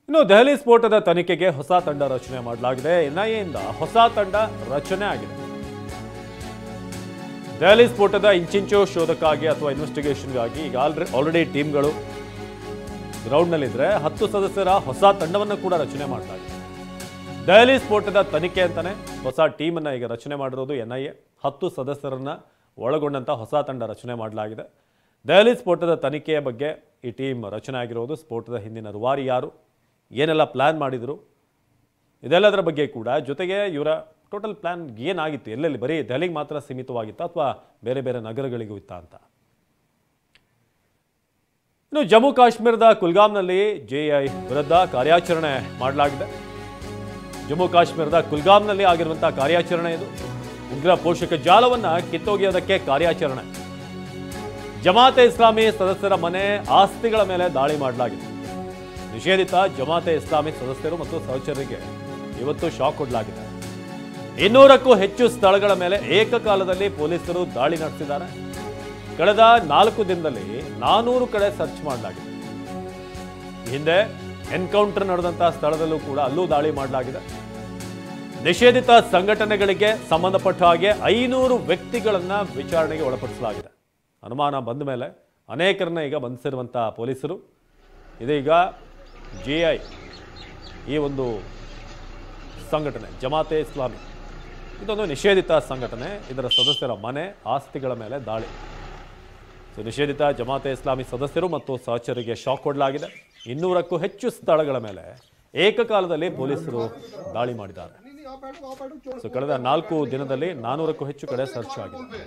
ಇನ್ನು ದೆಹಲಿ ಸ್ಫೋಟದ ತನಿಖೆಗೆ ಹೊಸ ತಂಡ ರಚನೆ ಮಾಡಲಾಗಿದೆ. ಎನ್ಐಎಯಿಂದ ಹೊಸ ತಂಡ ರಚನೆ ಆಗಿದೆ. ದೆಹಲಿ ಸ್ಫೋಟದ ಇಂಚಿಂಚು ಶೋಧಕ್ಕಾಗಿ ಅಥವಾ ಇನ್ವೆಸ್ಟಿಗೇಷನ್ಗಾಗಿ ಈಗ ಆಲ್ರೆಡಿ ಟೀಮ್ಗಳು ಗ್ರೌಂಡ್ನಲ್ಲಿದ್ರೆ 10 ಸದಸ್ಯರ ಹೊಸ ತಂಡವನ್ನು ಕೂಡ ರಚನೆ ಮಾಡಲಾಗಿದೆ. ದೆಹಲಿ ಸ್ಫೋಟದ ತನಿಖೆ ಅಂತಾನೆ ಹೊಸ ಟೀಮನ್ನು ಈಗ ರಚನೆ ಮಾಡಿರೋದು ಎನ್ಐಎ. 10 ಸದಸ್ಯರನ್ನ ಒಳಗೊಂಡಂತ ಹೊಸ ತಂಡ ರಚನೆ ಮಾಡಲಾಗಿದೆ. ದೆಹಲಿ ಸ್ಫೋಟದ ತನಿಖೆಯ ಬಗ್ಗೆ ಈ ಟೀಮ್ ರಚನೆ ಆಗಿರೋದು. ಸ್ಫೋಟದ ಹಿಂದಿನ ರೂವಾರಿ ಯಾರು, ಏನೆಲ್ಲ ಪ್ಲಾನ್ ಮಾಡಿದರು, ಇದೆಲ್ಲದರ ಬಗ್ಗೆ ಕೂಡ, ಜೊತೆಗೆ ಇವರ ಟೋಟಲ್ ಪ್ಲಾನ್ ಏನಾಗಿತ್ತು, ಎಲ್ಲೆಲ್ಲಿ ಬರೀ ದೆಹಲಿಗೆ ಮಾತ್ರ ಸೀಮಿತವಾಗಿತ್ತ ಅಥವಾ ಬೇರೆ ಬೇರೆ ನಗರಗಳಿಗೂ ಇತ್ತ ಅಂತ. ಇನ್ನು ಜಮ್ಮು ಕಾಶ್ಮೀರದ ಕುಲ್ಗಾಮ್ನಲ್ಲಿ ಜೆಐ ವಿರುದ್ಧ ಕಾರ್ಯಾಚರಣೆ ಮಾಡಲಾಗಿದೆ. ಜಮ್ಮು ಕಾಶ್ಮೀರದ ಕುಲ್ಗಾಮ್ನಲ್ಲಿ ಆಗಿರುವಂತಹ ಕಾರ್ಯಾಚರಣೆ ಇದು. ಉಗ್ರ ಪೋಷಕ ಜಾಲವನ್ನ ಕಿತ್ತೊಗೆಯೋದಕ್ಕೆ ಕಾರ್ಯಾಚರಣೆ. ಜಮಾತೆ ಇಸ್ಲಾಮಿ ಸದಸ್ಯರ ಮನೆ, ಆಸ್ತಿಗಳ ಮೇಲೆ ದಾಳಿ ಮಾಡಲಾಗಿದೆ. ನಿಷೇಧಿತ ಜಮಾತೆ ಇಸ್ಲಾಮಿ ಸದಸ್ಯರು ಮತ್ತು ಸಹಚರರಿಗೆ ಇವತ್ತು ಶಾಕ್ ಕೊಡಲಾಗಿದೆ. 200ಕ್ಕೂ ಹೆಚ್ಚು ಸ್ಥಳಗಳ ಮೇಲೆ ಏಕಕಾಲದಲ್ಲಿ ಪೊಲೀಸರು ದಾಳಿ ನಡೆಸಿದ್ದಾರೆ. ಕಳೆದ 4 ದಿನದಲ್ಲಿ 400 ಕಡೆ ಸರ್ಚ್ ಮಾಡಲಾಗಿದೆ. ಹಿಂದೆ ಎನ್ಕೌಂಟರ್ ನಡೆದಂತಹ ಸ್ಥಳದಲ್ಲೂ ಕೂಡ ಅಲ್ಲೂ ದಾಳಿ ಮಾಡಲಾಗಿದೆ. ನಿಷೇಧಿತ ಸಂಘಟನೆಗಳಿಗೆ ಸಂಬಂಧಪಟ್ಟ ಹಾಗೆ 500 ವ್ಯಕ್ತಿಗಳನ್ನ ವಿಚಾರಣೆಗೆ ಒಳಪಡಿಸಲಾಗಿದೆ. ಅನುಮಾನ ಬಂದ ಮೇಲೆ ಅನೇಕರನ್ನ ಈಗ ಬಂಧಿಸಿರುವಂತಹ ಪೊಲೀಸರು ಇದೀಗ ಜೆಐ ಈ ಒಂದು ಸಂಘಟನೆ ಜಮಾತೆ ಇಸ್ಲಾಮಿ ಇದೊಂದು ನಿಷೇಧಿತ ಸಂಘಟನೆ. ಇದರ ಸದಸ್ಯರ ಮನೆ, ಆಸ್ತಿಗಳ ಮೇಲೆ ದಾಳಿ. ನಿಷೇಧಿತ ಜಮಾತೆ ಇಸ್ಲಾಮಿ ಸದಸ್ಯರು ಮತ್ತು ಸಹಚರಿಗೆ ಶಾಕ್ ಕೊಡಲಾಗಿದೆ. 200ಕ್ಕೂ ಹೆಚ್ಚು ಸ್ಥಳಗಳ ಮೇಲೆ ಏಕಕಾಲದಲ್ಲಿ ಪೊಲೀಸರು ದಾಳಿ ಮಾಡಿದ್ದಾರೆ. ಕಳೆದ 4 ದಿನದಲ್ಲಿ 400ಕ್ಕೂ ಹೆಚ್ಚು ಕಡೆ ಸರ್ಚ್ ಆಗಿದೆ.